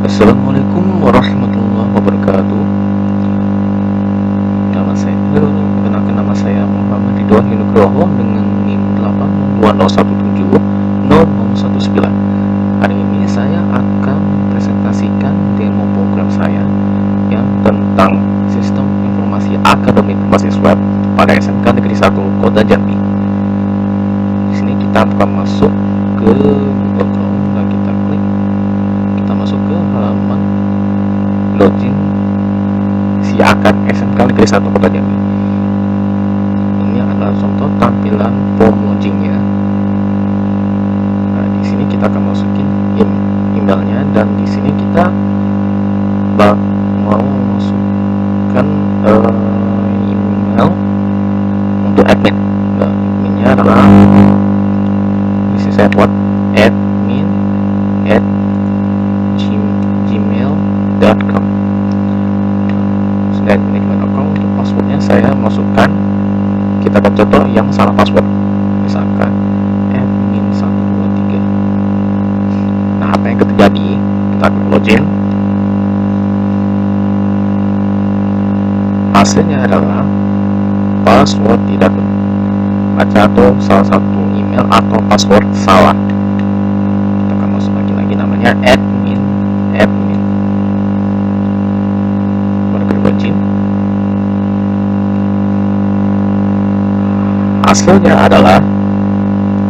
Assalamualaikum warahmatullahi wabarakatuh. Perkenalkan nama saya Muhammad Ridwan Nugroho dengan NIM 820170019. Hari ini saya akan presentasikan demo program saya yang tentang sistem informasi akademik berbasis web pada SMK Negeri 1 Kota Jambi. Di sini kita akan masuk ke Google Chrome dan kita klik. Kita masuk ke halaman login siakan SMK Negeri 1 Kota Jambi. Ini adalah contoh tampilan form logingnya. Nah, di sini kita akan masukin emailnya dan di sini kita mau masukkan email untuk admin. Nah, adminnya adalah di sini saya buat admin@gmail.com. Sudah admin@gmail.com. Untuk passwordnya saya masukkan, kita akan contoh yang salah password, misalkan admin123. Nah, apa yang terjadi? Kita akan login. Hasilnya adalah password tidak terbaca atau salah satu email atau password salah. Kita akan masuk lagi namanya admin. Login. Hasilnya adalah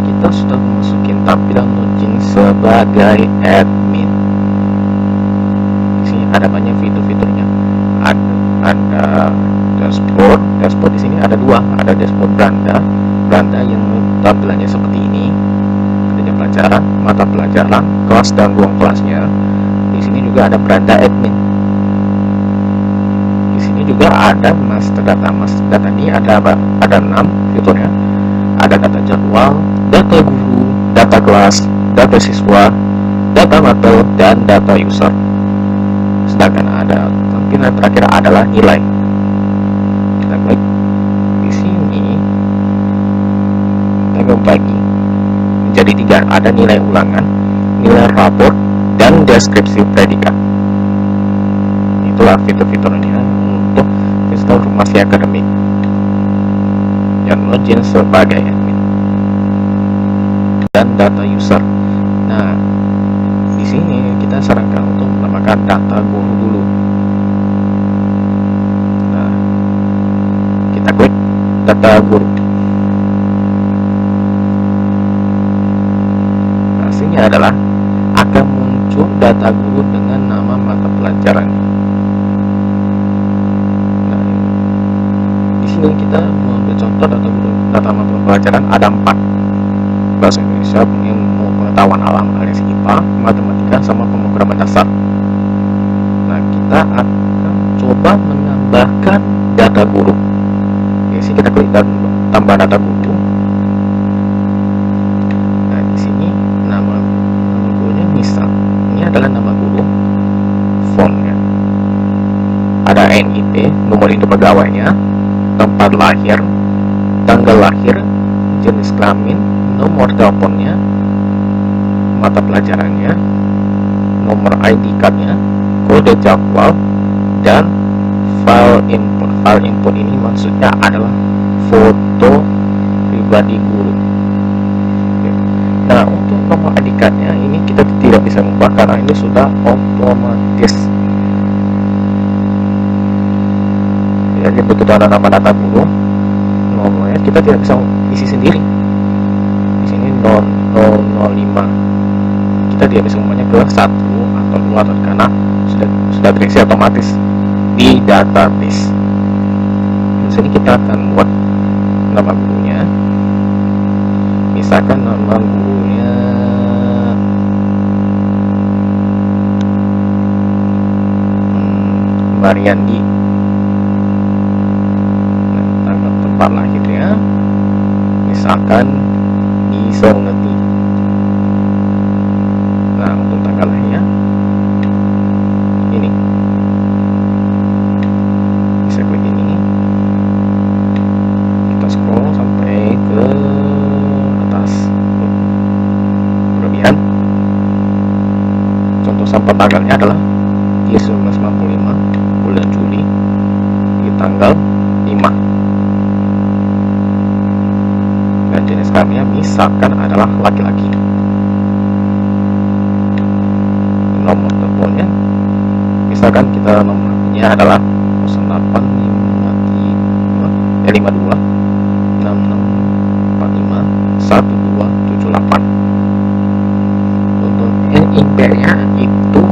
kita sudah masukin tampilan login sebagai admin. Di sini ada banyak fitur-fiturnya. Ada dashboard. Dashboard di sini ada dua. Ada dashboard beranda yang tampilannya seperti ini. Ada jam pelajaran, mata pelajaran, kelas dan ruang kelasnya. Di sini juga ada beranda admin. Di sini juga ada master data. Master data ini ada 6 fiturnya. Ada data jadwal, data guru, data kelas, data siswa, data matel, dan data user. Sedangkan ada tampilan terakhir adalah nilai. Kita klik di sini, kita bagi menjadi 3. Ada nilai ulangan, nilai rapor, dan deskripsi predikat. Itulah fitur-fiturnya untuk sistem informasi akademik yang login sebagai admin dan data user. Nah, di sini kita sarankan untuk menambahkan data guru dulu. Nah, kita klik data guru. Hasilnya adalah akan muncul data guru dengan nama mata pelajaran. Nah, di sini kita mengambil contoh data guru. Data mata pelajaran ada 4: bahasa Indonesia, ilmu pengetahuan alam alias IPA, matematika, sama pemrograman dasar. Nah, kita akan coba menambahkan data guru. Di sini kita klik tambah data guru. Nah, di sini nama gurunya misal ini adalah nama guru, fontnya ada NIP, nomor induk pegawainya, tempat lahir, tanggal lahir, jenis kelamin, nomor teleponnya, mata pelajarannya, nomor ID cardnya, kode jadwal, dan file input. File input ini maksudnya adalah foto pribadi guru. Nah, untuk nomor ID cardnya ini kita tidak bisa mengubah karena ini sudah otomatis. Jadi begitu ada nama data guru, nomornya kita tidak bisa isi sendiri. Di sini 005. Kita tidak bisa mengubahnya ke 1 atau 2 karena sudah terisi otomatis di database. Di sini kita akan buat nama gurunya. Misalkan nama gurunya Mariandi. Tempat lahirnya misalkan di Soneti. Nah, untuk tanggal lahirnya ini bisa klik ini, kita scroll sampai ke atas berlebihan, contoh tempat tanggalnya adalah di 1995 bulan Juli di tanggal 5, dan jenis kelaminnya misalkan adalah laki-laki. Nomor teleponnya misalkan kita nomor HP-nya adalah 0852 6645 1278. Untuk NIP-nya itu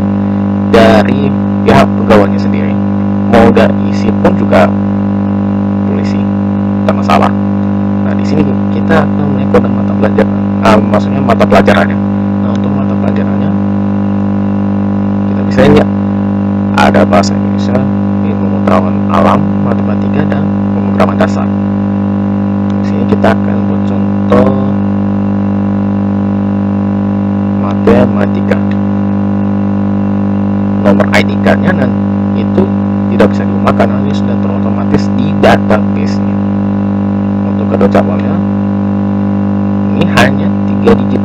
dari pihak pegawainya sendiri, mau dari isi pun juga polisi, tak masalah. Nah, di sini kita akan mengikuti mata pelajaran, maksudnya mata pelajarannya. Nah, untuk mata pelajarannya kita bisa lihat ada bahasa Indonesia, ilmu pengetahuan alam, matematika, dan pemrograman dasar. Di sini kita akan buat contoh matematika. Nomor ID card-nya itu tidak bisa diubah karena ini sudah terotomatis di database-nya. Untuk kode jawabnya ini hanya 3 digit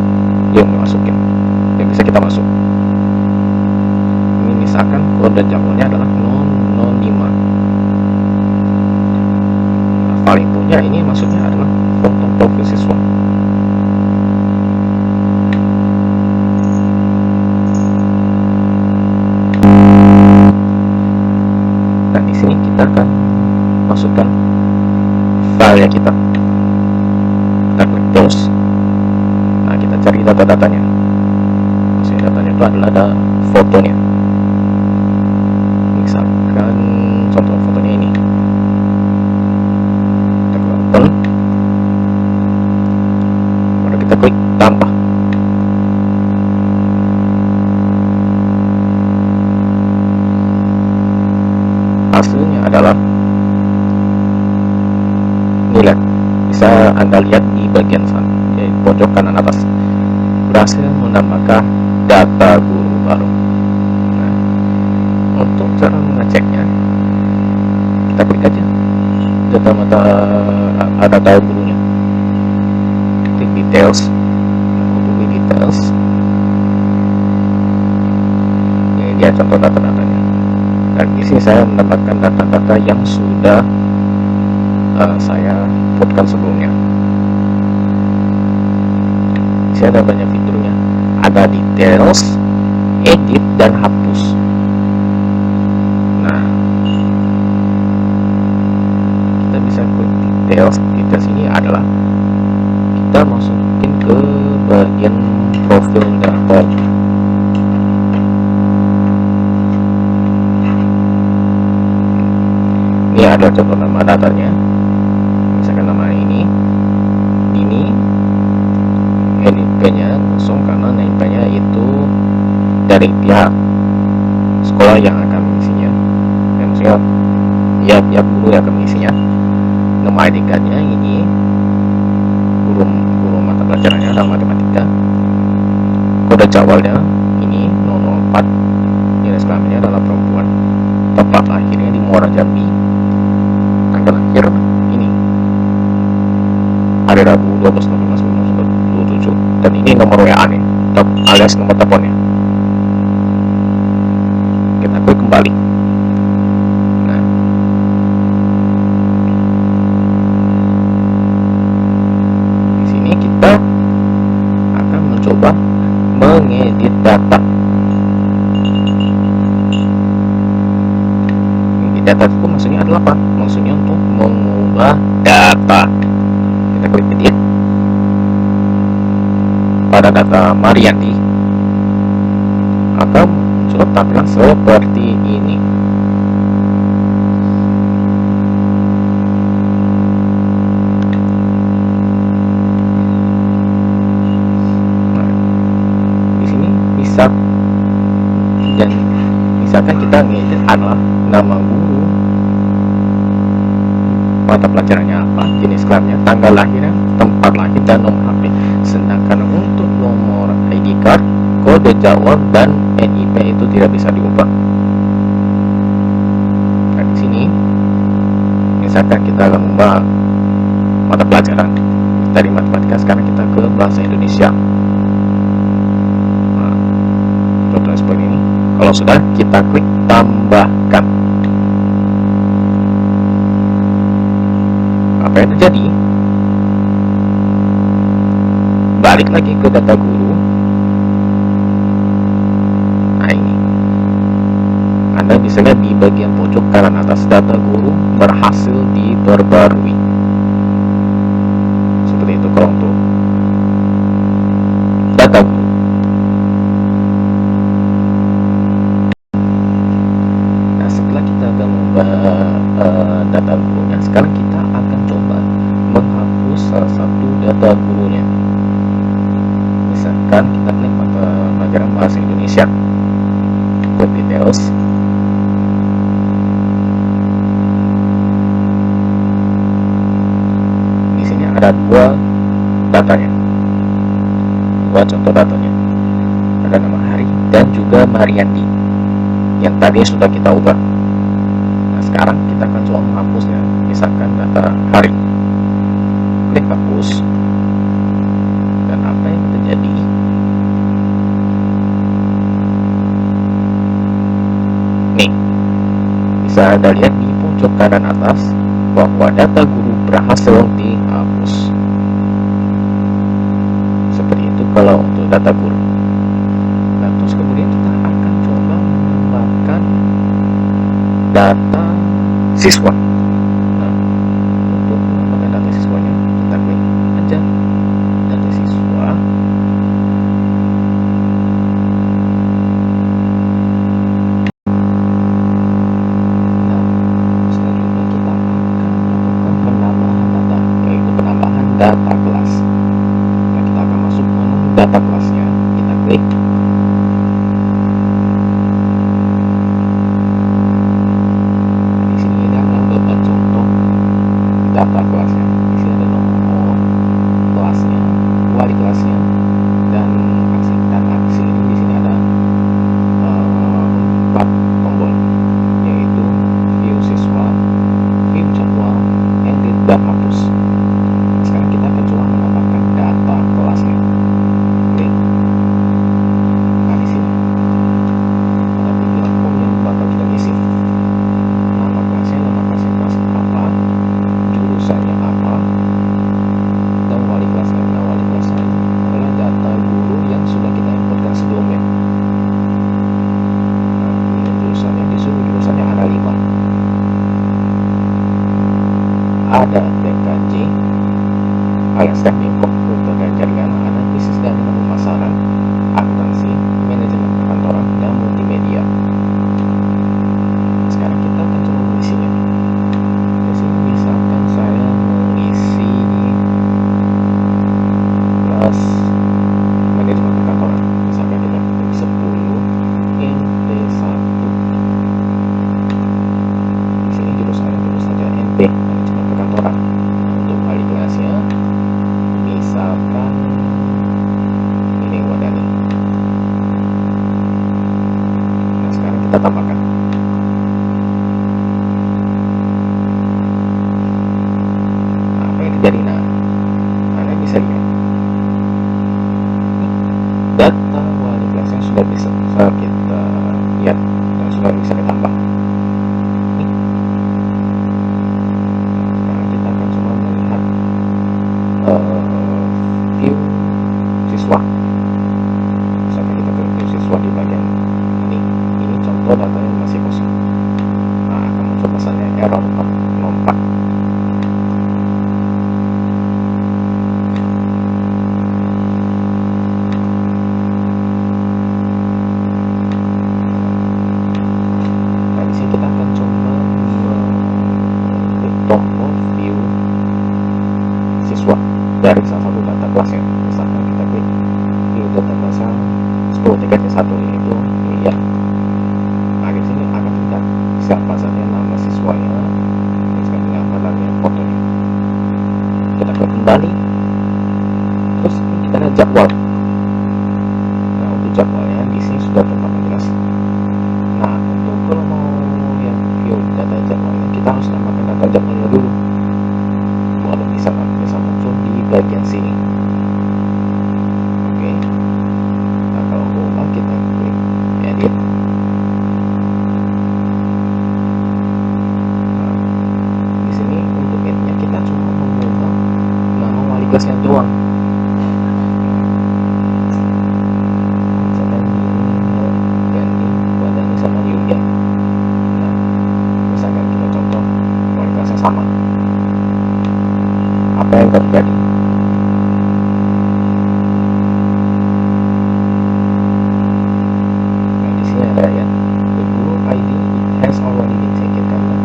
yang dimasukin, yang bisa kita masuk. Ini misalkan kode jawabnya adalah 005. File inputnya ini maksudnya adalah foto profil siswa. Dan di sini kita akan masukkan file kita. Kita klik terus. Nah, kita cari data-datanya. Maksudnya datanya itu adalah ada fotonya. Misalkan contoh fotonya ini. Kita klik open. Baru kita klik tambah. Hasilnya adalah nilai. Bisa Anda lihat di bagian sana, di pojok kanan atas. Berhasil menambahkan data guru baru. Nah, untuk cara mengeceknya, kita klik aja data gurunya. Klik details. Nah, untuk klik details, ini dia contoh data-datanya. Dan di sini saya mendapatkan data-data yang sudah saya inputkan sebelumnya. Di sini ada banyak fiturnya. Ada details, edit, dan hapus. Nah, kita bisa klik details. Details ini adalah kita masukin ke bagian profil daftar. Ini ada contoh nama datanya, misalkan nama ini Dini, NIP-nya kosong karena NIP-nya itu dari pihak sekolah yang akan mengisinya, maksudnya ya pihak guru yang akan mengisinya. Nama ID card-nya ini guru mata pelajarannya adalah matematika. Kode jawabnya ini 004. Jenis kelaminnya adalah perempuan. Tempat lahirnya di Muara Jambi. Tanggal lahir ini hari Rabu 12 November 1927, dan ini nomor WA nih alias nomor teleponnya. Kita klik kembali. Nah, di sini kita akan mencoba mengedit data. Data itu maksudnya adalah apa? Maksudnya untuk mengubah data. Kita klik edit. Pada data Mariandi akan muncul tampilan seperti ini. Nah, di sini bisa, dan misalkan kita ngedit adalah nama guru, mata pelajarannya apa, jenis kelasnya, tanggal lahirnya, tempat lahir, dan nomor HP. Sedangkan untuk nomor ID card, kode jawab, dan NIP itu tidak bisa diubah. Nah, di sini misalkan kita akan mengubah mata pelajaran dari matematika, sekarang kita ke bahasa Indonesia. Nah, contohnya seperti ini. Kalau sudah, kita klik tambahkan. Apa yang terjadi? Balik lagi ke data guru. Nah, ini Anda bisa lihat di bagian pojok kanan atas, data guru berhasil diperbarui. Seperti itu kalau untuk data guru. Nah, setelah kita sudah mengubah data gurunya, sekarang kita akan coba menghapus salah satu data gurunya. Misalkan kita klik mata pelajaran bahasa Indonesia, klik details. Di sini ada dua datanya, dua contoh datanya. Ada nama Hari dan juga Mariandi yang tadi sudah kita ubah. Nah, sekarang kita akan coba menghapusnya. Misalkan data Hari, klik hapus. Dan apa yang terjadi? Nih, bisa Anda lihat di pojok kanan atas bahwa data guru berhasil dihapus. Seperti itu kalau untuk data guru. Nah, terus kemudian kita akan coba menambahkan data siswa. Nah, untuk menambahkan data siswanya, kita klik aja data siswa. Nah, selanjutnya kita akan melakukan penambahan data, yaitu penambahan data kelas. Nah, kita akan masuk menu data kelasnya, kita klik. Data kelasnya, di sini ada nomor kelasnya, wali kelasnya, dan aksi ini di sini ada 4 tombol, yaitu view siswa, view jadwal, edit, dan hapus. Nah, sekarang kita akan coba menambahkan data kelasnya. Klik. Nah, di sini ada pilihan form yang bakal kita isi. Nama kelasnya kelas apa, jurusannya apa, dan wali kelasnya. Nah, wali kelasnya adalah data guru yang sudah kita inputkan sebelumnya. Nah, ini jurusannya, disuruh jurusannya ada 5. Ada TKJ alias teknik komputer dan jaringan, ada bisnis dan pemasaran, akuntansi, manajemen perkantoran, dan multimedia. Nah, sekarang kita akan coba mengisinya. Di sini misalkan saya mengisi kelas manajemen perkantoran, misalkan kita pilih 10 NT1. Di sini jurusannya tentu saja NP, manajemen perkantoran. Nah, untuk wali kelasnya misalkan ini Wadani. Nah, sekarang kita tambahkan. Jadi, nah, Anda bisa lihat data wali kelasnya sudah bisa kita lihat dan sudah bisa ditambah. Sekarang kita akan coba melihat view siswa. Misalkan kita ke view siswa di bagian ini contoh datanya masih kosong. Nah, akan muncul misalnya error 4. Tombol view siswa dari salah satu data kelasnya. Misalkan kita klik view data kelasnya 10 yaitu Lia. Nah, di sini akan terlihat siapa saja nama siswanya. Misalkan terjadi. Nah, di sini ada ya, the group ID has already been taken, karena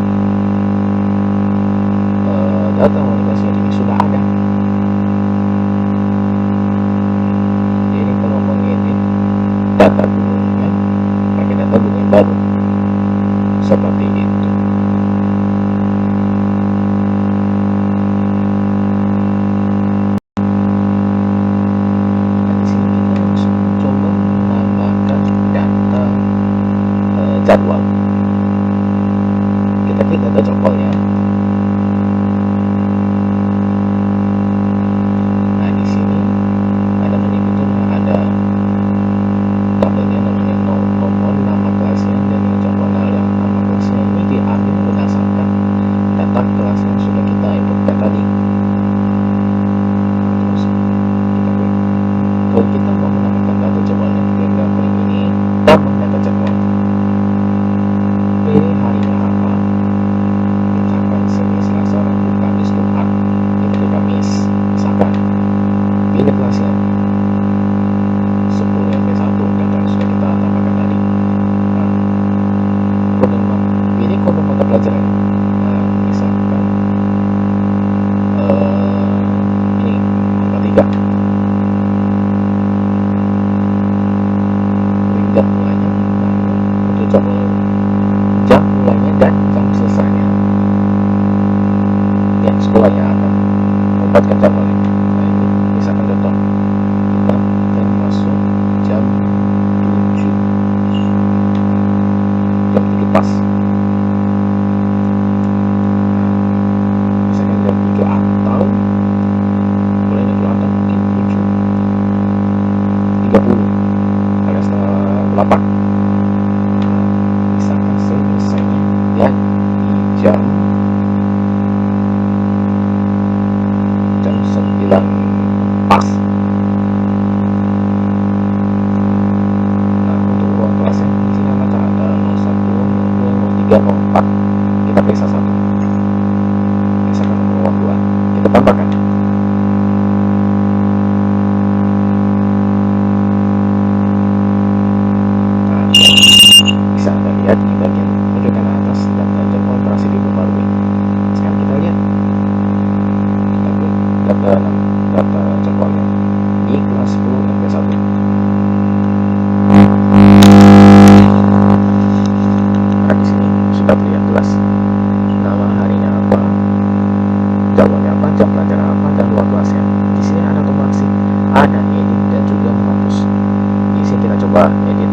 data validasi ini sudah ada. Jadi kalau mengedit data gunungnya pakai data gunung yang baru seperti itu. Nah, di sini kita langsung coba menambahkan data jadwal. Kita klik data jadwalnya. Nah, di sini ada menyebutnya, ada tabelnya namanya nomor, nama kelasnya, dan jadwalnya. Yang nama kelasnya ini diambil berdasarkan data kelas yang sudah kita inputkan tadi. Nah, terus kita klik. Kalau kita mau menambahkan data jadwalnya, tinggal klik ini, tambah data jadwal. Pilih harinya apa, misalkan Senin, Selasa, Rabu, Kamis, Jumat. Kita klik Kamis misalkan. Pilih kelasnya 10 MP1, data yang sudah kita tambahkan tadi. Nah, pilih kode mata pelajaran. Nah, misalkan ini angka 3. Pilih jam mulainya, lalu untuk jam mulainya dan jam selesainya. Ya, sekolah yang akan membuatkan jadwalnya. Nah, ini misalkan contoh, kita akan masuk jam 7 pas. Nah, misalkan jam 7 atau mulai dari atau mungkin 7.30 alias setengah 8. Nah, misalkan selesainya ya di jam 9 pas. Nah, untuk ruang kelasnya di sini apakah ada 01, 02, 03, 04. Kita periksa satu. Misalkan nomor ruang 2, kita tambahkan. Nah, bisa Anda lihat di bagian pojok kanan atas data jadwal operasi diperbarui. Sekarang kita lihat, kita klik data jadwalnya di kelas 10 MP1. Nah, di sini sudah terlihat jelas nama harinya apa, jadwalnya apa, jam pelajaran apa, dan ruang kelasnya. Di sini ada tombol aksi, ada edit dan juga menghapus. Di sini kita coba edit.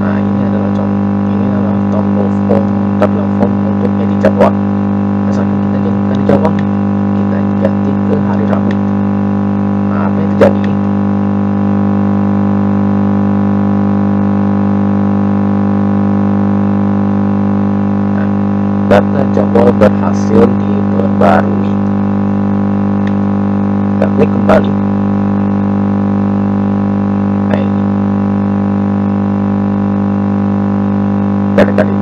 Nah, ini adalah tombol form, tampilan form untuk edit jadwal. Misalkan kita ganti jadwal, kita ganti ke hari Rabu. Nah, apa yang terjadi? Nah, data jadwal berhasil diperbarui. Kita klik kembali. Nah, ini dari tadi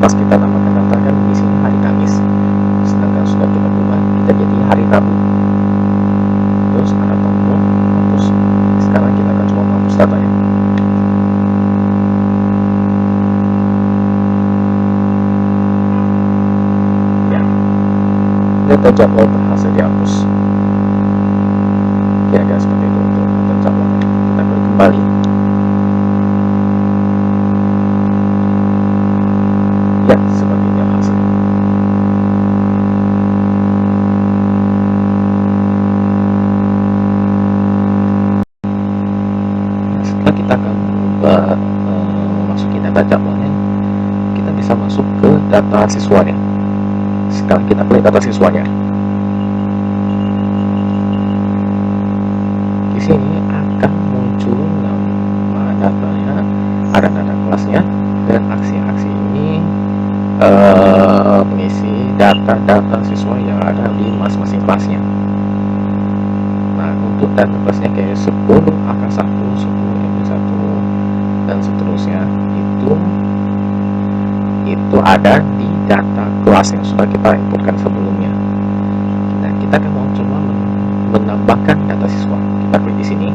pas kita namakan data kan di sini hari Kamis, sedangkan sudah kita ubah, kita jadi hari Rabu. Terus ada tombol hapus. Sekarang kita akan coba menghapus datanya. Ya, data jadwal berhasil dihapus. Kira-kira seperti itu untuk data jadwalnya. Kita klik kembali. Ya, seperti ini hasilnya. Nah, setelah kita akan masukin data jadwalnya, kita bisa masuk ke data siswanya. Sekarang kita klik data siswanya. Di sini akan muncul nama datanya, ada data kelasnya, dan aksi-aksi ini mengisi data-data siswa yang ada di masing-masing kelasnya. Nah, untuk data kelasnya kayak 10 angka 1, 10 MP1 dan seterusnya, itu itu ada di data kelas yang sudah kita inputkan sebelumnya. Nah, kita akan mau coba menambahkan data siswa. Kita klik di sini.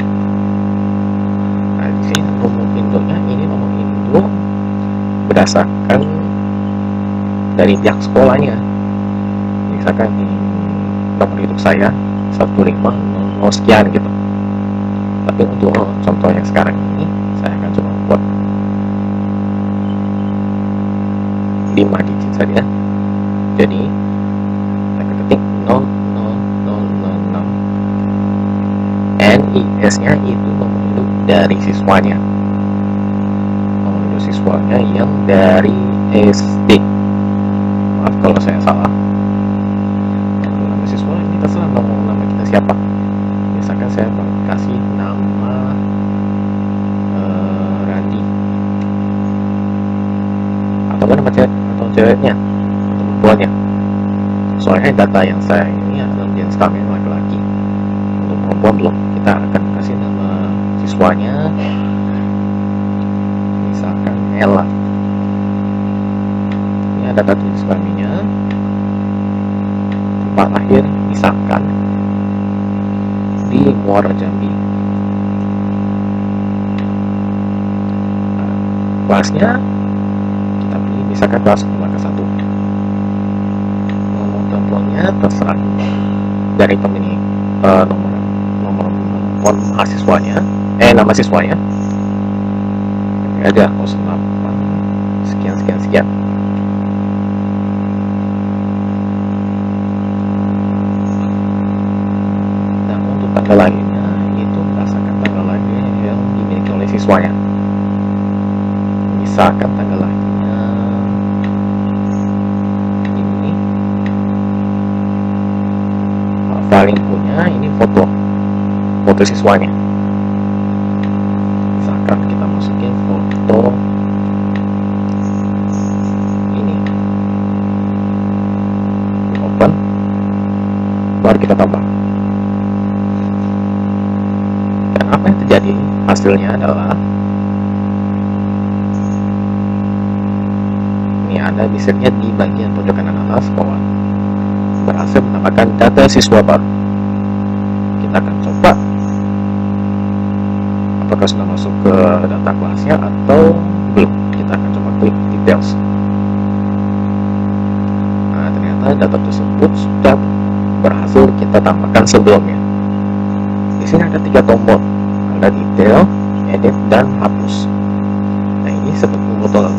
Nah, di sini nomor induknya, ini nomor induk berdasarkan dari pihak sekolahnya. Misalkan ini nomor induk saya 1500 sekian gitu. Tapi untuk contoh yang sekarang ini, saya akan coba buat 5 digit saja. Jadi saya ketik 00006, NIS nya itu nomor induk dari siswanya, nomor induk siswanya yang dari SD. Maaf kalau saya salah. Nama siswa ini terserah nama kita siapa. Misalkan saya kasih nama Randi, atau nama ceweknya atau perempuannya. Soalnya data yang saya ini adalah jenis kelamin laki-laki. Untuk perempuan belum. Kita akan kasih nama siswanya, misalkan Ella. Ini ada data jenis kelaminnya, tempat lahir misalkan di Muara Jambi. Nah, kelasnya kita pilih misalkan kelas 1. Nomor teleponnya terserah dari pemilih nomor mahasiswanya, nama siswanya. Ini ada 08 sekian. Nah, untuk tanggal lahirnya itu berdasarkan tanggal lahir yang dimiliki oleh siswanya. Misalkan tanggal lahirnya ini, file inputnya ini foto siswanya. Misalkan kita masukin foto ini, open, baru kita tambah. Dan apa yang terjadi hasilnya adalah ini ada misalnya di bagian pojok kanan atas bawah, berhasil menambahkan data siswa baru. Kita akan coba apakah sudah masuk ke data kelasnya atau belum. Kita akan coba klik details. Nah, ternyata data tersebut sudah berhasil kita tambahkan sebelumnya. Di sini ada 3 tombol, ada detail, edit, dan hapus. Nah, ini seperti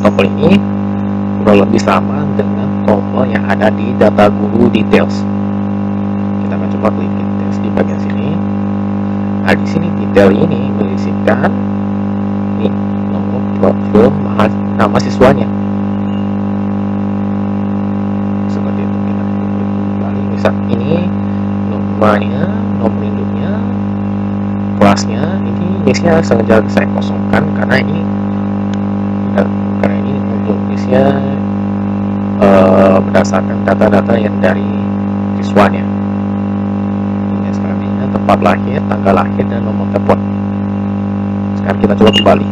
tombol ini kurang lebih sama dengan tombol yang ada di data guru details. Kita akan coba klik details di bagian sini. Nah, di sini detail ini berisikan nih nomor profil nama siswanya. Seperti itu. Kita klik kembali. Misal ini namanya, nomor induknya, kelasnya. Ini biasanya sengaja saya kosongkan karena ini untuk isinya berdasarkan data-data yang dari siswanya. Ini sekarang ini tempat lahir, tanggal lahir, dan nomor telepon. Sekarang kita coba kembali.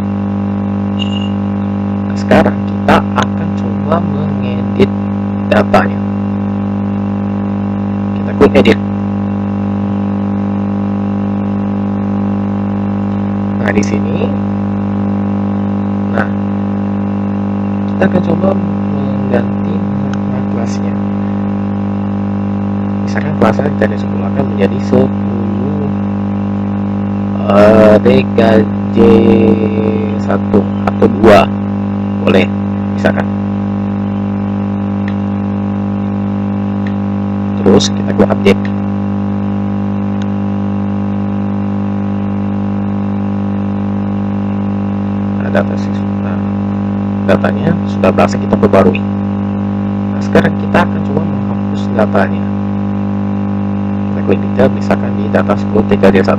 Nah, sekarang kita akan coba mengedit datanya. Kita klik edit. Nah, di sini, kita akan coba mengganti nama kelasnya. Misalkan kelasnya dari 10 akan menjadi 10 DKJ 1 atau 2 boleh, misalkan. Terus kita klik update. Nah, datanya sudah berhasil kita perbarui. Nah, sekarang kita akan coba menghapus datanya. Kita klik detail, misalkan di data 10 TKJ 1.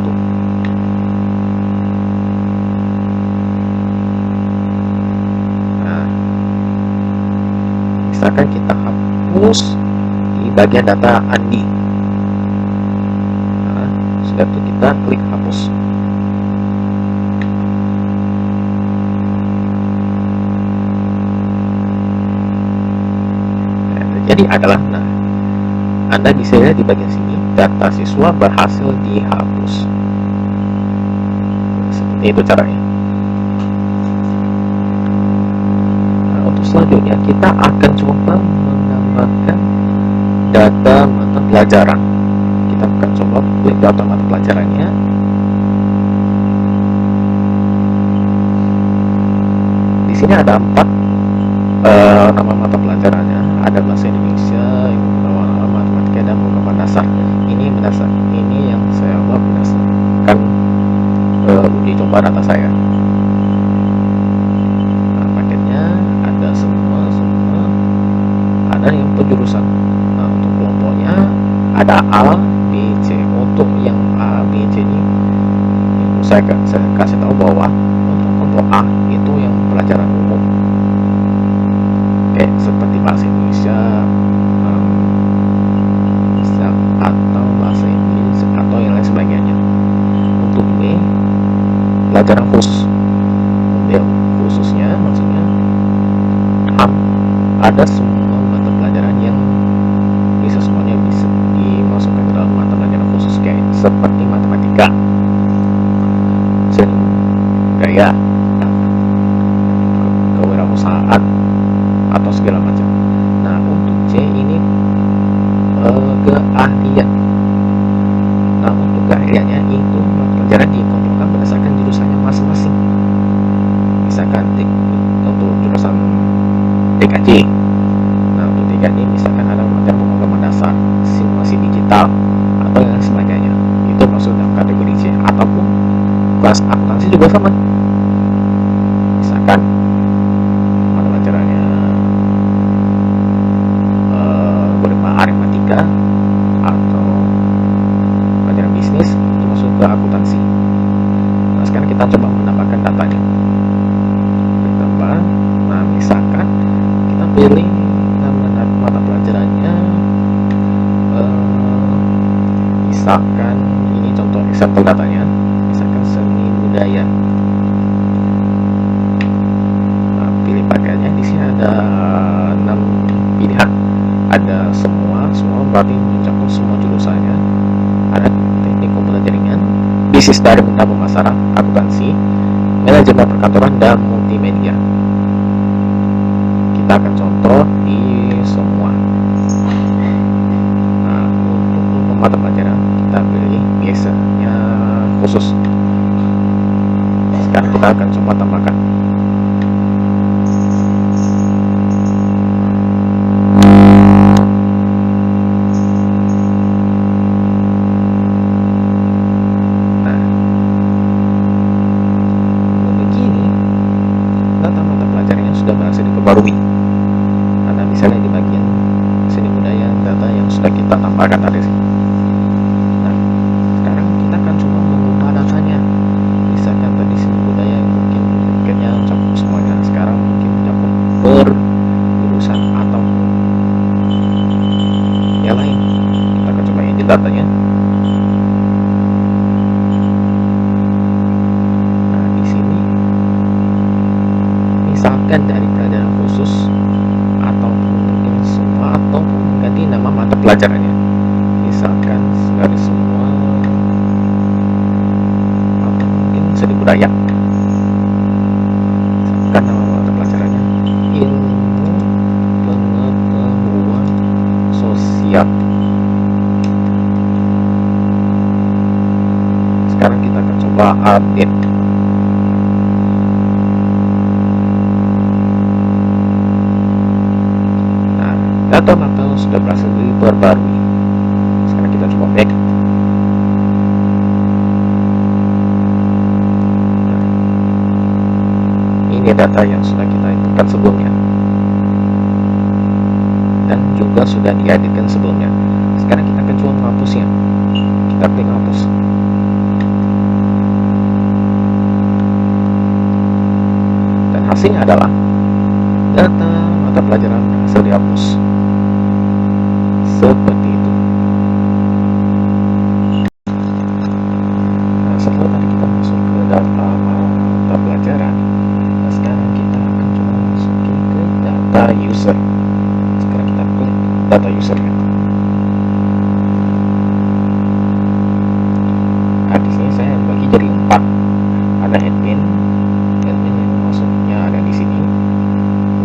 Nah, misalkan kita hapus di bagian data Andi. Nah, sudah itu kita klik hapus. tadi adalah, nah, Anda bisa lihat di bagian sini, data siswa berhasil dihapus. Seperti itu caranya. Nah, untuk selanjutnya kita akan coba menambahkan data mata pelajaran. Kita akan coba klik data mata pelajarannya. Di sini ada 4 nama mata pelajarannya. Ada bahasa Indonesia, ilmu pengetahuan, matematika, dan pengetahuan dasar. Ini mendasar. Ini yang saya buat berdasarkan uji coba data saya. Nah, paketnya ada semua. Ada yang penjurusan. Nah, untuk kelompoknya ada A, B, C. Untuk yang A, B, C ini saya kasih tahu bahwa untuk kelompok A itu yang pelajaran umum, kayak seperti bahasa Indonesia, atau bahasa Inggris atau yang lain sebagainya. Untuk B, pelajaran khusus. B khususnya maksudnya ada semua mata pelajaran yang semuanya bisa dimasukkan ke dalam mata pelajaran khusus, kayak seperti matematika, seni budaya, kewirausahaan, atau segala macam. Nah, untuk C ini keahlian. Nah, untuk keahliannya itu mata pelajaran dikelompokkan berdasarkan jurusannya masing-masing. Misalkan untuk jurusan TKJ. Nah, untuk TKJ misalkan ada pelajaran pemrograman dasar, simulasi digital, atau yang sebagainya. Itu masuk dalam kategori C. Ataupun kelas akuntansi juga sama. Misalkan mata pelajarannya berupa aritmatika atau pelajaran bisnis, itu masuk ke akuntansi. Nah, sekarang kita coba menambahkan datanya. Ditambah. Nah, misalkan kita pilih nama mata pelajarannya, misalkan ini contoh sampel datanya, misalkan seni budaya. Nah, pilih pakaiannya. Di sini ada 6 pilihan. Ada semua berarti mencakup semua jurusannya. Ada teknik komputer jaringan, bisnis dan pemasaran, akuntansi, manajemen perkantoran, dan multimedia. Kita akan contoh di semua. Nah, untuk mata pelajaran kita pilih biasanya khusus. Sekarang kita akan coba tambahkan. Nah, begini data mata pelajarannya sudah berhasil diperbarui. Ada misalnya di bagian seni budaya, data yang sudah kita tambahkan tadi. Nah, sekarang kita akan coba mengubah datanya. Misalkan tadi seni budaya mungkin kayaknya mencakup semuanya, sekarang mungkin mencakup per jurusan ataupun yang lain. Kita akan coba edit datanya. Nah, di sini misalkan dari pelajaran khusus ataupun mungkin semua, ataupun mengganti nama mata pelajarannya. Misalkan dari semua atau mungkin seni budaya. Misalkan nama mata pelajarannya ilmu pengetahuan sosial. Sekarang kita akan coba update. Nah, data mata sudah berhasil diperbarui. Sekarang kita coba back. Nah, ini data yang sudah kita inputkan sebelumnya dan juga sudah dieditkan sebelumnya. Sekarang kita akan coba menghapusnya. Kita klik hapus. Dan hasilnya adalah data mata pelajaran berhasil dihapus. Seperti itu. Nah, setelah tadi kita masuk ke data mata pelajaran, nah sekarang kita akan coba masukin ke data user. Sekarang kita klik data usernya. Nah, di sini saya bagi jadi 4. Ada admin yang maksudnya ada di sini.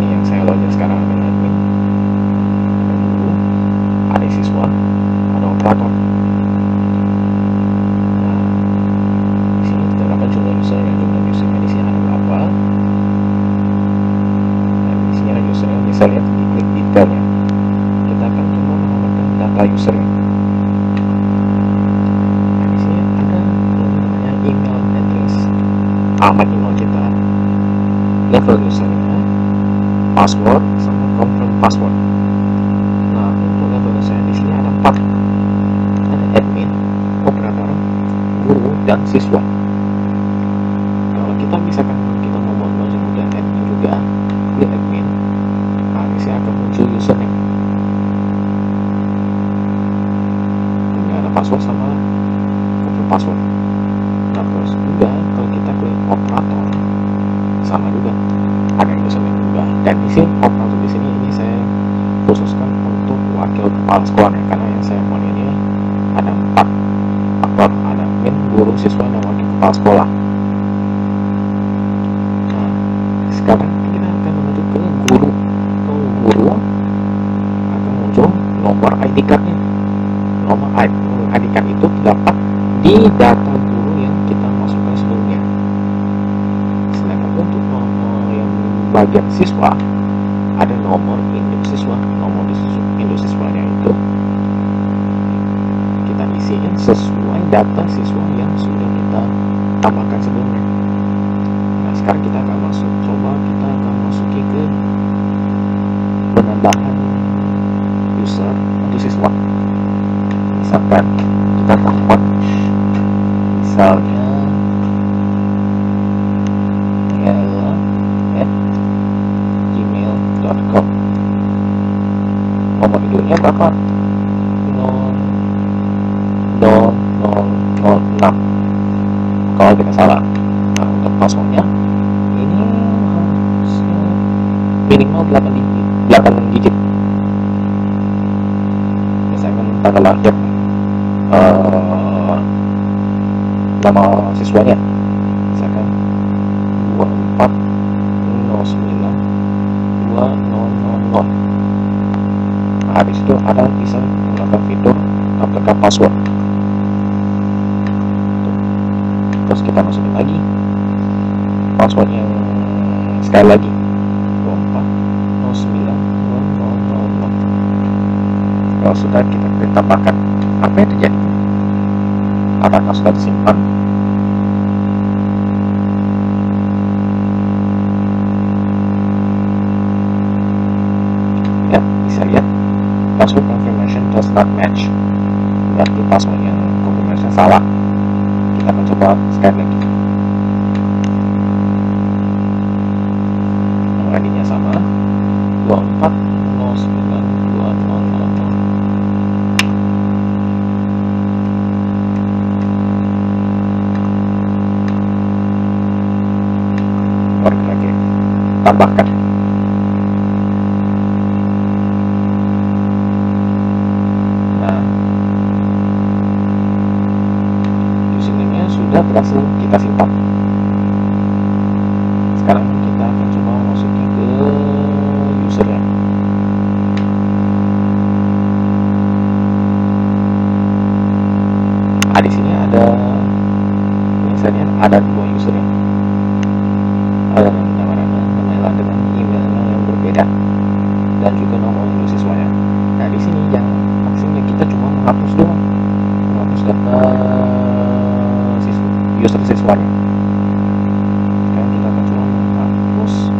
Ini yang saya login sekarang adalah admin. Ada guru, ada siswa, ada operator. Nah, di sini kita dapat jumlah usernya. Jumlah usernya di sini ada berapa? Nah, di sini ada usernya. Bisa lihat di klik detailnya. Kita akan coba menambahkan data usernya. Nah, di sini ada namanya email address, alamat email kita, level usernya, password, sama confirm password. Nah, untuk level usernya di sini ada 4. Ada admin, operator, guru, dan siswa. Kalau kita misalkan kita mau menggunakan admin juga, klik admin. Nah, di sini akan muncul username. Kemudian ada password sama confirm password. Nah, terus juga kalau kita klik operator, sama juga ada username juga. Dan di sini operator di sini ini saya khususkan untuk wakil kepala sekolahnya, karena yang saya mau ini ada 4 aktor, ada admin, guru, siswa, dan wakil kepala sekolah. Nah, sekarang kita akan menuju ke guru. Guru akan muncul nomor ID card-nya. Nomor ID card itu terdapat di data guru yang kita masukkan sebelumnya. Sedangkan untuk nomor yang bagian siswa, ada nomor induk siswa. Nomor induk siswanya itu kita isiin sesuai data siswa yang sudah kita tambahkan sebelumnya. Nah, sekarang kita akan kita akan masuki ke penambahan user untuk siswa. Misalkan kita tambah misalnya gmail.com. Nomor induknya berapa? 0006 kalau tidak salah. Nah, untuk passwordnya ini harusnya minimal 8 digit. Misalkan tanggal lahir, nama siswanya misalkan 24092000. Nah, habis itu ada bisa menggunakan fitur aplikasi password. Terus kita masukin lagi password yang sekali lagi 24092000. Kalau sudah kita tambahkan, apa yang terjadi? Apakah sudah disimpan? Ya, bisa lihat password confirmation does not match. Berarti password yang confirmation salah. Kita akan coba sekali lagi. Nomor ID-nya sama, 24092000. Baru kita kirim, tambahkan. Nah, username-nya sudah berhasil kita simpan. Sekarang kita akan coba masukin ke usernya. Nah, di sini ada misalnya ada 2 usernya. Ada nama dengan emailnya yang berbeda dan juga nomor induk siswanya. Nah, di sini yang maksudnya kita cuma menghapus doang, menghapus data user siswanya. Sekarang kita akan coba menghapus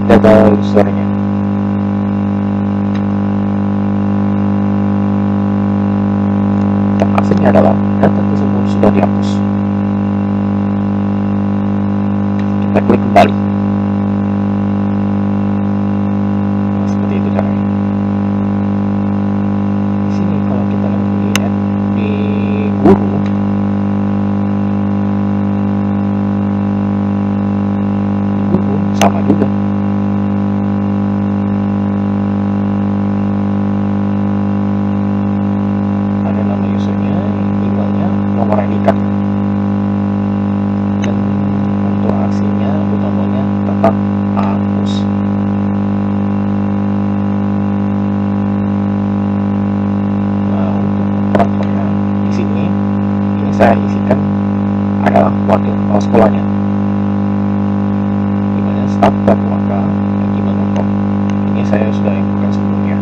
data usernya. Dan hasilnya adalah data tersebut sudah dihapus. Kita klik kembali. Nah, seperti itu caranya. Di sini kalau kita lihat di guru, sama juga. adalah wakil kepala sekolahnya, dimana staf dan waka gmail.com. Ini saya sudah infokan sebelumnya.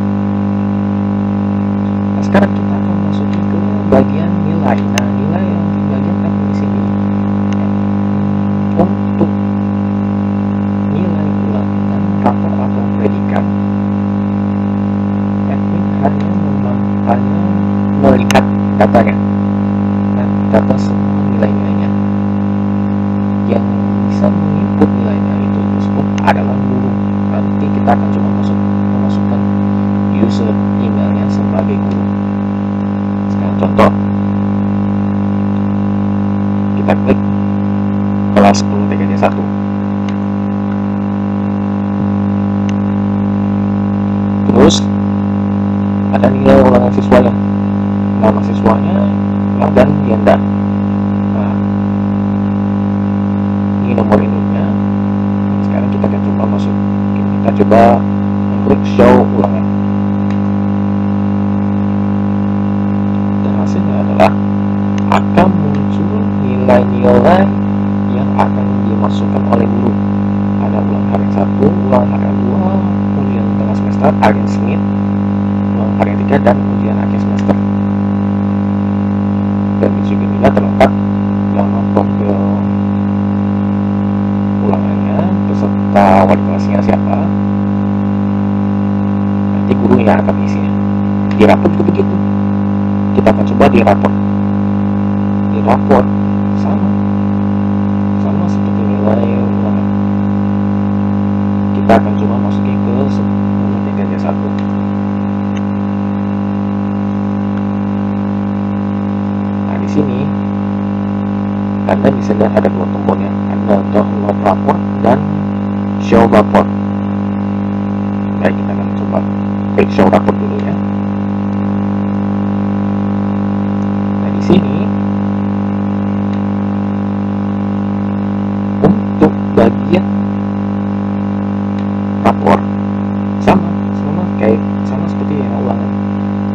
Nah, sekarang kita akan masuki ke bagian nilai. Nah, nilai yang di bagian admin di sini untuk nilai ulangan rapor atau predikat, admin hanya melihat datanya dan data semua nilai-nilainya. Yang bisa menginput nilainya itu tersebut adalah guru. Nanti kita akan coba memasukkan user emailnya sebagai guru. Sekarang contoh, kita klik kelas 10 TKJ 1. Terus ada nilai ulangan siswanya, nama siswanya dan Yanda. Nah, ini nomor induknya. Sekarang kita akan coba masuk, kita coba klik show ulangan, dan hasilnya adalah akan muncul nilai-nilai yang akan dimasukkan oleh guru. Ada ulang harian 1, ulang harian 2, ujian tengah semester, akhir Smith, ulang harian 3, dan ujian akhir semester. Dan di sini juga terlengkap nama profil ulangannya beserta wali kelasnya siapa, nanti guru yang akan mengisinya. Di rapor juga begitu, kita akan coba di rapor sama seperti nilai ulangan. Kita akan coba masukin ke 10 TKJ 1. Di sini Anda bisa lihat ada dua tombolnya, ada download rapor dan show rapor. Baik, kita akan coba klik show rapor dulu ya. Nah, di sini untuk bagian rapor sama seperti yang ulangan,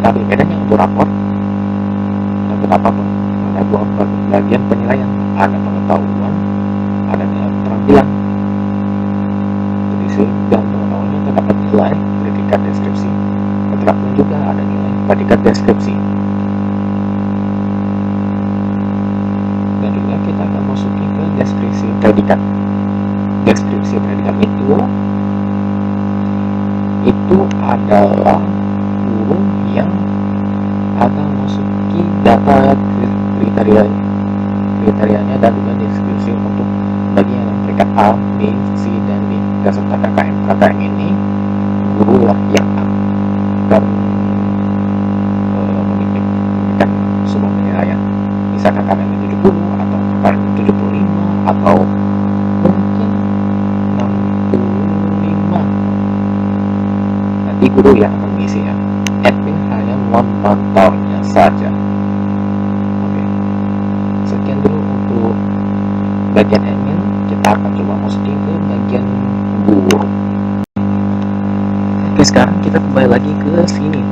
tapi bedanya untuk rapor ada beberapa ada dua bagian penilaian, ada pengetahuan, ada nilai keterampilan. Jadi dalam pengetahuannya terdapat nilai predikat deskripsi, keterampilan juga ada nilai predikat deskripsi. Dan juga kita akan masuki ke deskripsi predikat. Deskripsi predikat itu adalah guru yang akan masuki data kriterianya dan juga deskripsi untuk bagian peringkat A, B, C, dan D. Serta KKM ini guru lah yang akan memberikan sebuah penilaian. Misalkan KKM 70 atau KKM 75 atau mungkin 65. Nanti guru yang akan mengisi ya. Admin hanya memantaunya saja. Sekian dulu untuk bagian admin. Kita akan coba masukin ke bagian guru. Oke, sekarang kita kembali lagi ke sini,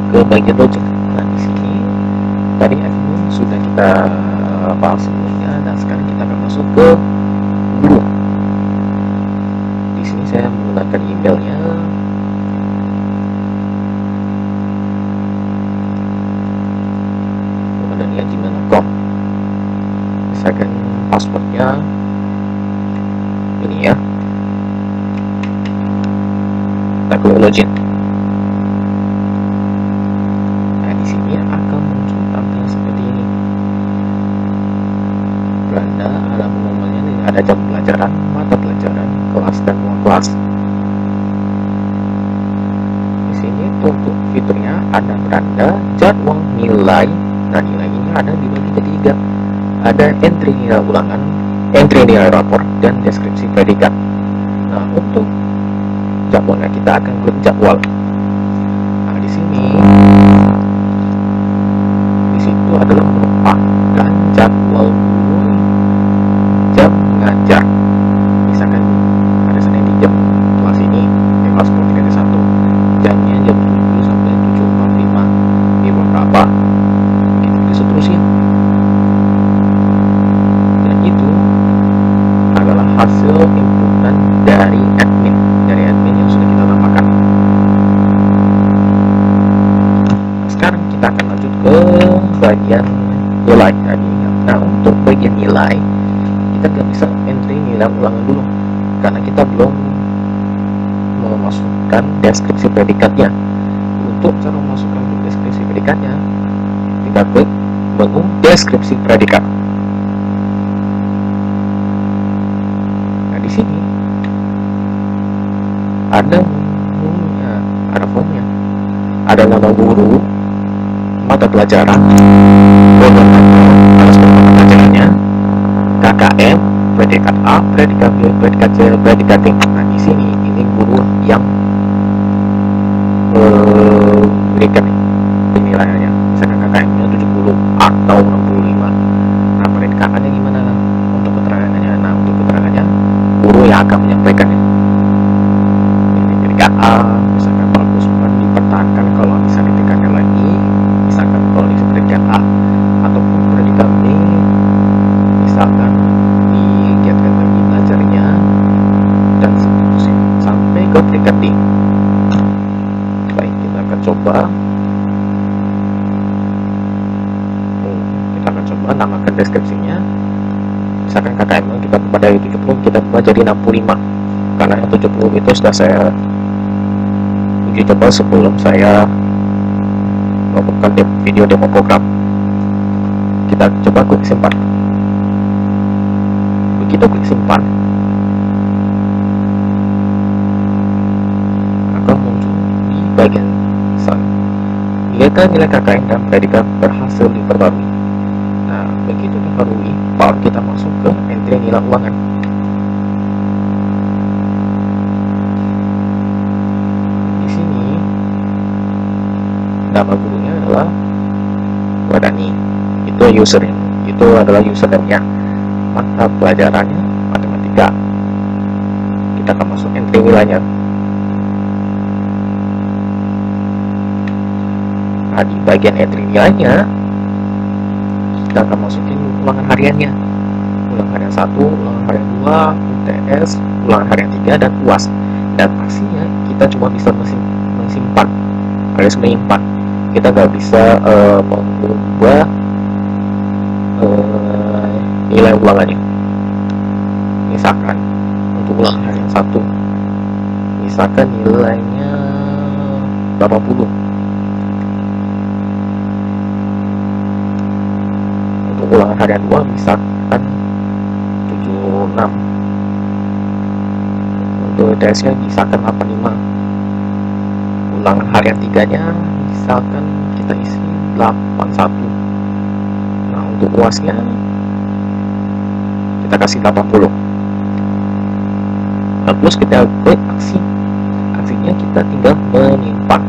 ke bagian login. Nah, di sini tadi admin sudah kita bahas sebelumnya, dan sekarang kita akan masuk ke guru. Di sini saya menggunakan emailnya. Kemudian gmail.com. Misalkan passwordnya ini ya. Kita klik login. Nah, di sini akan muncul tampilan seperti ini. Beranda ada pengumumannya nih, ada jam pelajaran, mata pelajaran, kelas, dan ruang kelas. Di sini untuk fiturnya ada beranda, jadwal, nilai. Nah, nilai ini ada dibagi ketiga. Ada entry nilai ulangan, entry nilai rapor, dan deskripsi predikat. Nah, untuk jadwalnya kita akan klik jadwal. Nah, di situ adalah merupakan jadwal jam mengajar. Misalkan ada Senin di jam kelas ini, kelas 10.31, jamnya jam 7 sampai 7.45, di bulan berapa, begitu seterusnya. nilai, kita nggak bisa entry nilai ulangan dulu karena kita belum memasukkan deskripsi predikatnya. Untuk cara memasukkan deskripsi predikatnya, kita klik menu deskripsi predikat. Nah, di sini ada menunya, ada formnya, ada nama guru, mata pelajaran, kode atas mata pelajarannya, KKM, predikat A, predikat B, predikat C, predikat D. Nah, di sini ini guru yang berikan penilaiannya, misalkan KKM-nya 70 atau 65. Nah, predikatannya gimana untuk keterangannya? Nah, untuk keterangannya guru yang akan menyampaikannya. Ini predikat A, misalkan bagus dipertahankan kalau bisa ditingkatkan lagi, misalkan kalau di predikat A, ataupun predikat B, misalkan digiatkan lagi belajarnya, dan seterusnya sampai ke predikat D. Baik, kita akan coba. Kita akan coba namakan deskripsinya. Misalkan KKM kita ubah dari 70, kita ubah jadi 65, karena yang 70 itu sudah saya uji coba sebelum saya melakukan video demo program. Kita coba klik simpan. Begitu klik simpan, akan muncul di bagian sana nilai KKM dan predikat berhasil diperbarui. Nah, begitu diperbarui, baru kita masuk ke entry nilai ulangan. Di sini nama gurunya adalah Wadani, itu usernya, itu adalah username-nya. Mata pelajarannya matematika. Kita akan masuk entry nilainya. Nah, di bagian entry nilainya kita akan masukin ulangan hariannya, ulangan harian 1, ulangan harian 2, UTS, ulangan harian 3, dan UAS. Dan pastinya kita cuma bisa menyimpan alias menyimpan, kita nggak bisa mengubah nilai ulangannya. Misalkan untuk ulangan harian 1, misalkan nilainya 80, untuk ulangan harian 2 misalkan 76, untuk UTS nya misalkan 85, ulangan harian 3 nya misalkan kita isi 81. Nah, untuk UAS nya kita kasih 80. Nah, terus kita klik aksi, aksinya kita tinggal menyimpan.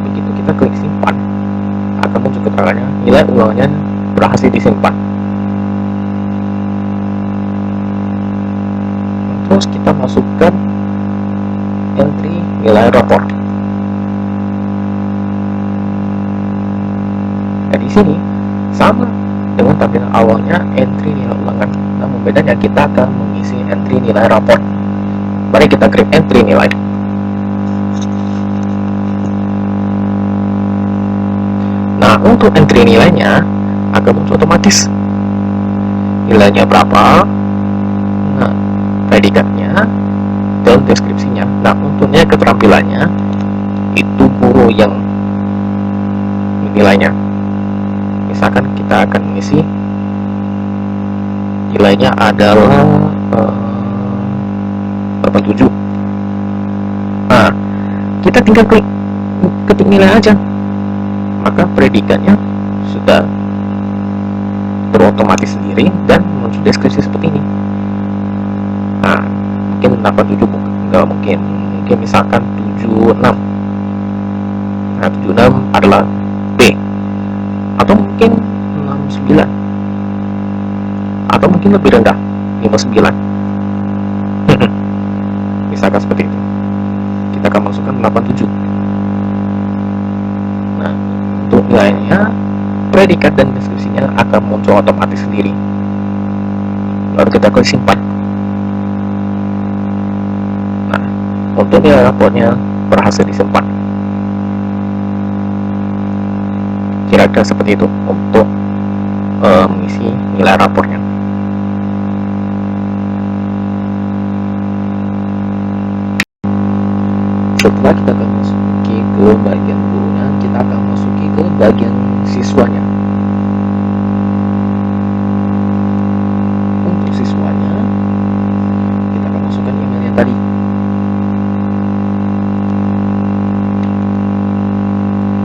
Begitu kita klik simpan, akan muncul keterangannya nilai ulangannya berhasil disimpan. Nah, terus kita masukkan entry nilai rapor. Nah, di sini sama dengan tampilan awalnya entry nilai ulangan, namun bedanya kita akan mengisi entry nilai rapor. Mari kita klik entry nilai. Nah, untuk entry nilainya akan muncul otomatis nilainya berapa, nah predikatnya dan deskripsinya. Nah, untuknya keterampilannya itu guru yang nilainya. Misalkan kita akan mengisi nilainya adalah 87. Nah, kita tinggal ketik nilai aja, maka predikatnya sudah berotomatis sendiri dan muncul deskripsi seperti ini. Nah, mungkin 87 enggak mungkin misalkan 76. Nah, 76 adalah B, atau mungkin 69, atau mungkin lebih rendah 59. Misalkan seperti itu, kita akan masukkan 87. Nah, untuk nilainya, predikat dan deskripsinya akan muncul otomatis sendiri. Lalu kita klik simpan. Nah, untuk nilai raportnya berhasil disimpan. Kira-kira seperti itu untuk mengisi nilai rapornya. Setelah kita akan masuki ke bagian gurunya, kita akan masuki ke bagian siswanya. Untuk siswanya, kita akan masukkan email yang tadi.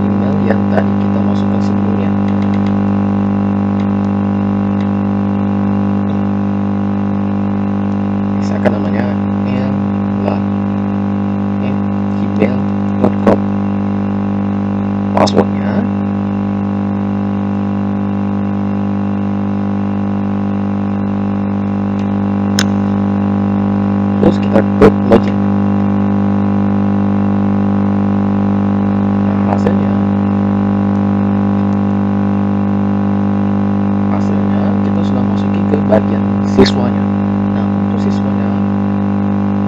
Email yang tadi kita masukkan sebelumnya. Misalkan namanya gmail.com. Passwordnya terus kita klik login. Nah, hasilnya kita sudah masuki ke bagian siswanya. Nah, untuk siswanya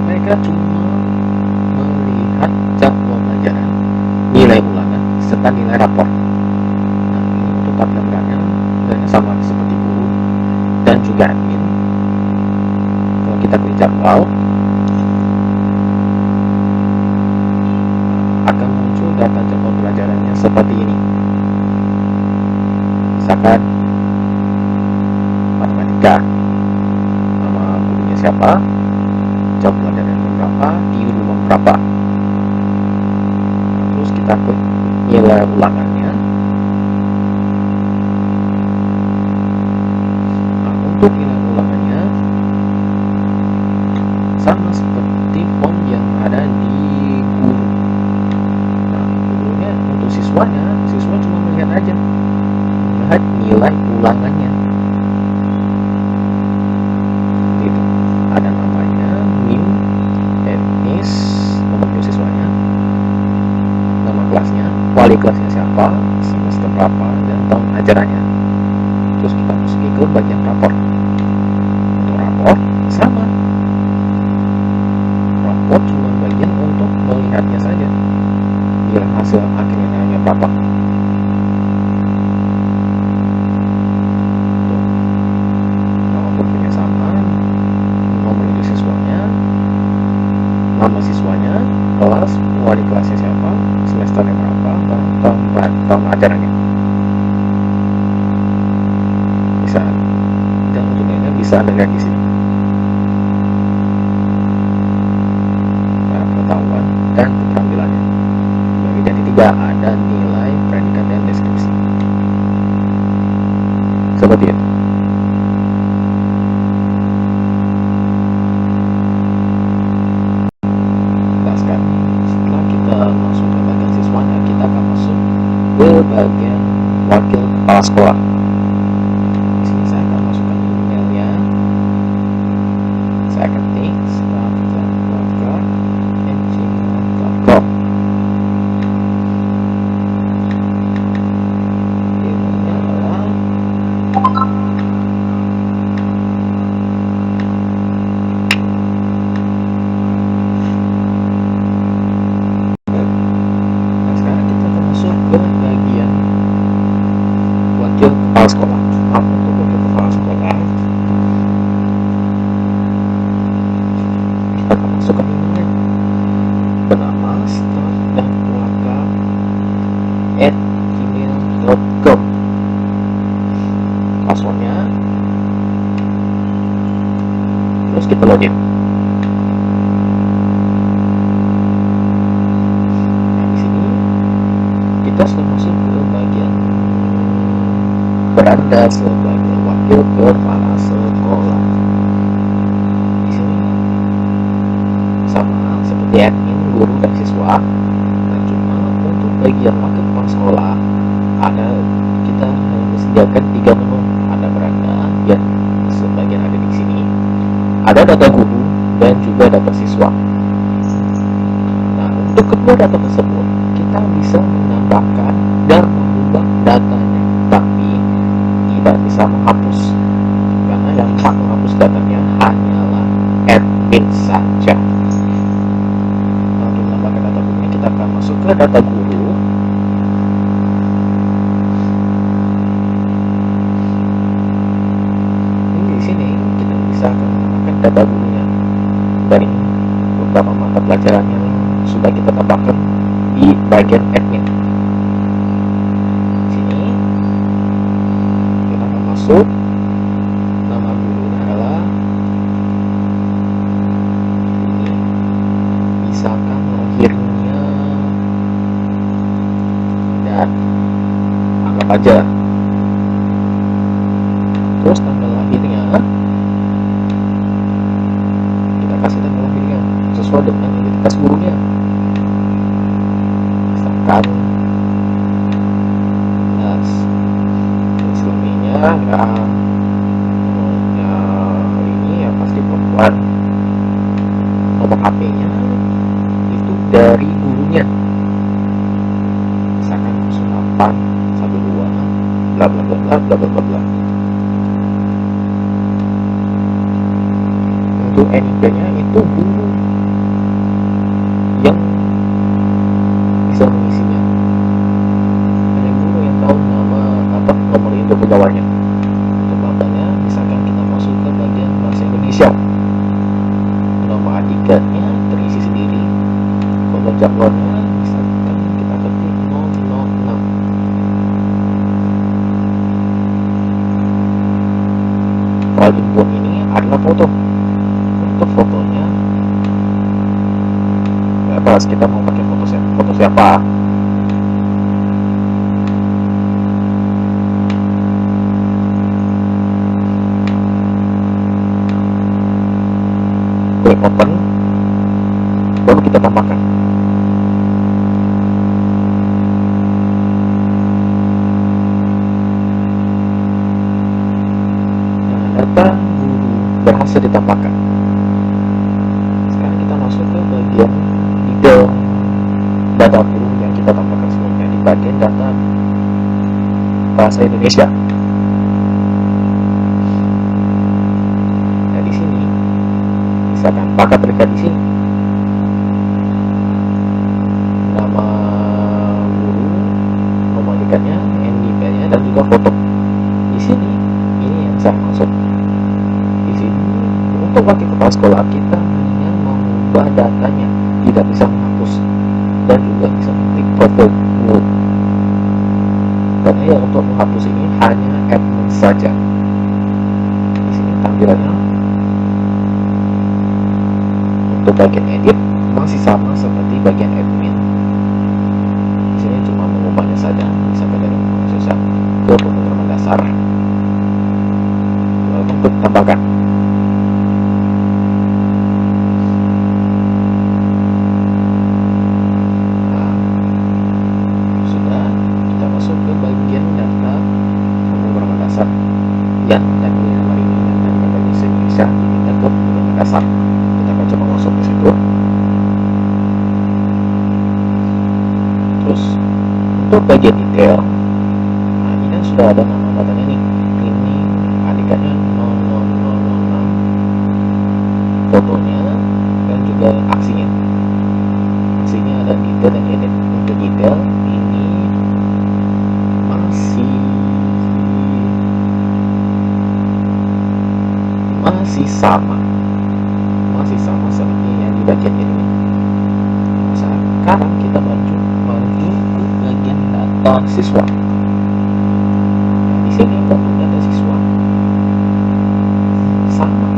mereka cuma melihat jadwal pelajaran, nilai ulangan, serta nilai rapor. Nah, ini untuk tampilannya sama seperti guru dan juga admin. Kalau kita klik jadwal, akan muncul data jadwal pelajarannya seperti ini. Misalkan matematika, nama gurunya siapa, jam pelajaran berapa, di rumah berapa. Nah, terus kita klik nilai ulangannya. Nah, untuk nilai ulangannya sama seperti form yang ada di guru. Nah, gurunya untuk siswa cuma melihat aja, melihat nilai ulangannya. Gitu. Ada namanya, NIM, etnis, nomor induk siswanya, nama kelasnya, wali kelasnya siapa, semester berapa, dan tahun ajarannya. Terus kita masuki ke bagian rapor. Untuk rapor sama, rapor cuma bagian untuk melihatnya saja, biar hasil akhirnya nilainya berapa. Tuh, nama bukunya sama, nomor induk siswanya, nama siswanya, kelas, wali kelasnya siapa, semesternya berapa, tahun ajarannya. Dan untuk nilainya bisa Anda lihat di sini. Nah, pengetahuan dan keterampilannya. Bagi jadi 3, ada nilai, predikat, dan deskripsi. Seperti itu. Setelah kita masuk ke bagian siswanya, kita akan masuk ke bagian wakil kepala sekolah. Di sini saya akan masukkan emailnya. Saya ketik stafkeluarga@gmail.com. Emailnya adalah ke bagian wakil kepala sekolah. Untuk wakil kepala sekolah, kita akan masukkan emailnya, bernama stafkeluarga@gmail.com. Passwordnya, terus kita login. Kita sudah masuk ke bagian beranda sebagai wakil kepala sekolah. Di sini sama seperti admin, guru, dan siswa. Nah, cuma untuk bagian wakil kepala sekolah kita disediakan 3 menu. Ada beranda yang sebagian ada di sini, ada data guru, dan juga data siswa. Nah, untuk kedua data tersebut kita bisa menambahkan dan mengubah datanya, tapi tidak bisa menghapus, karena yang hak menghapus datanya hanyalah admin saja. Nah, untuk menambahkan data gurunya, kita akan masuk ke data guru. Ini di sini kita bisa menambahkan data gurunya dari beberapa mata pelajaran yang sudah kita tambahkan di bagian admin. Sini kita akan masuk. Nama gurunya adalah ini, misalkan lahirnya, dan anggap aja. Terus tanggal lahirnya kita kasih tanggal lahirnya sesuai dengan identitas gurunya. Misalkan Islaminya ya ini ya pasti perempuan. Nomor HP-nya itu dari gurunya. Misalkan 0812 bla bla bla bla bla bla bla. Untuk NIP-nya itu guru yang bisa mengisinya. Hanya guru yang tahu nama apa nomor induk pegawainya. Untuk bapaknya, misalkan kita masuk ke bagian bahasa Indonesia, nama adiknya terisi sendiri. Kalau jargonnya misalkan kita ketik 006. File input ini adalah foto. Untuk fotonya bebas, kita mau pakai foto siapa. Klik open, baru kita tambahkan. Nah, data guru berhasil ditambahkan. Sekarang kita masuk ke bagian detail data guru yang kita tambahkan sebelumnya di bagian data bahasa Indonesia. Nah, di sini misalkan bakat terlihat di sini, nama guru, nomor adiknya, NIP-nya, dan juga foto. Di sini ini yang saya maksud. Di sini untuk wakil kepala sekolah kita hanya mengubah datanya, tidak bisa menghapus, dan juga bisa mengklik profile guru. Dan yang untuk menghapus ini hanya admin saja. Di sini tampilannya untuk bagian edit masih sama seperti bagian admin. Di sini cuma mengubahnya saja, misalkan dari penggunaan sosial ke pemrograman dasar. Untuk tambahkan. Nah, sudah, kita masuk ke bagian data pemrograman dasar. Ya, dan ini nomor ini dan tadi bahasa Indonesia kita ke pemrograman dasar. Kita akan coba masuk ke situ. Terus untuk bagian detail, nah ini kan sudah ada nama datanya nih. Ini adiknya 00006, fotonya dan juga aksinya. Aksinya ada detail dan edit. Untuk detail ini masih sama seperti yang di bagian ini. Sekarang kita maju ke bagian data siswa. Nah, di sini untuk data siswa sama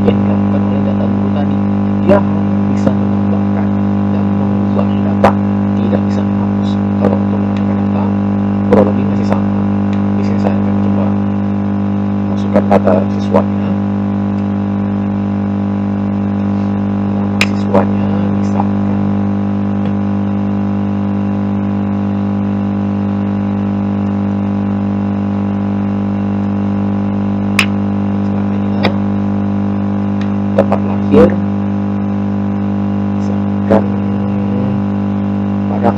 yang dilakukan oleh data guru tadi. Dia hanya bisa menambahkan dan mengubah data, tidak bisa menghapus. Kalau untuk menambahkan data, kurang lebih masih sama. Di sini saya akan coba masukkan data siswanya. Nama siswanya misalkan tempat lahir, misalkan pada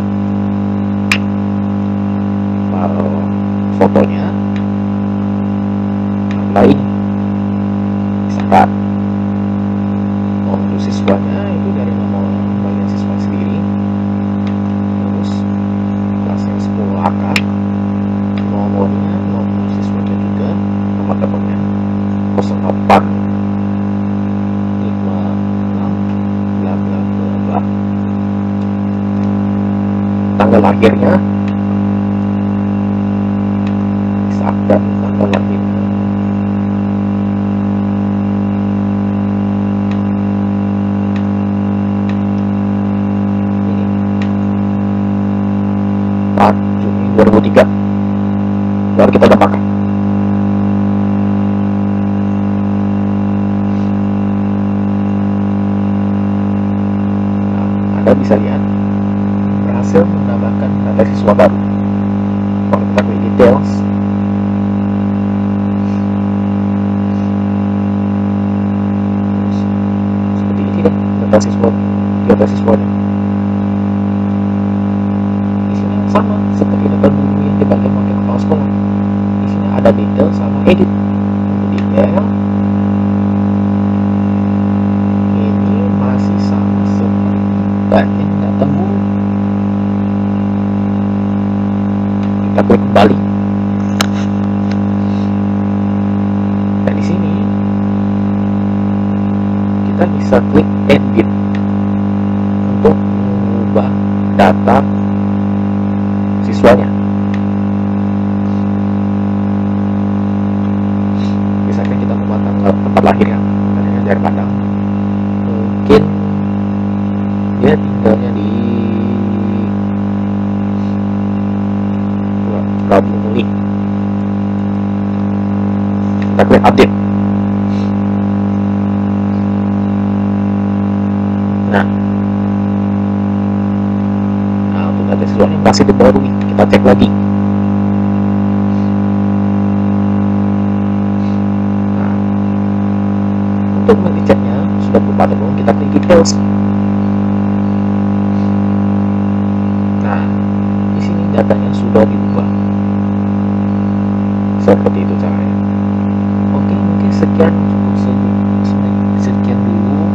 fotonya lain, misalkan untuk siswanya itu dari nomor bagian siswa sendiri, terus kelasnya 10 angka, nomornya, nomor siswanya juga, nomor teleponnya 0856 bla bla bla bla. lahirnya, misalkan tanggal lahirnya ini 4 Juni 2003, baru kita tambahkan. Nah, Anda bisa lihat berhasil menambahkan data siswa baru. Kalau kita klik details, seperti ini deh data siswanya. Di sini sama seperti data guru yang di bagian wakil kepala sekolah. Di sini ada detail sama edit. Untuk detail ini masih sama seperti bagian data guru. Kita klik kembali. Dan di sini kita bisa klik edit untuk mengubah data siswanya. Misalkan kita membuat tanggal tempat lahirnya, misalnya dari Padang, mungkin dia tinggalnya di Sukabumi. Kita klik update. Nah, untuk data siswanya masih diperbarui. Kita cek lagi. Nah, untuk mengeceknya sudah berubah belum, kita klik details. Nah, di sini datanya sudah diubah. Seperti itu caranya. Oke, mungkin sekian dulu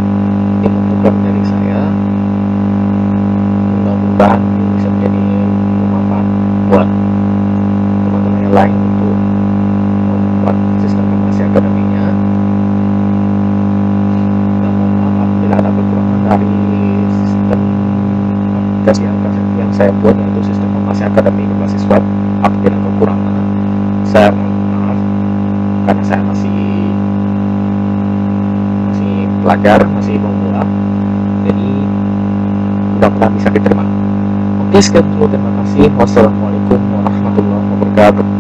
demo program dari saya. Mudah-mudahan ini bisa menjadi bermanfaat buat teman-teman yang lain untuk membuat sistem informasi akademinya. Dan mohon maaf apabila ada kekurangan dari sistem aplikasi yang saya buat, yaitu sistem informasi akademi berbasis web. Apabila kekurangan, saya mohon maaf karena saya masih pelajar, masih pemula, jadi mudah-mudahan bisa diterima. Oke, sekian dulu, terima kasih. Wassalamualaikum warahmatullahi wabarakatuh.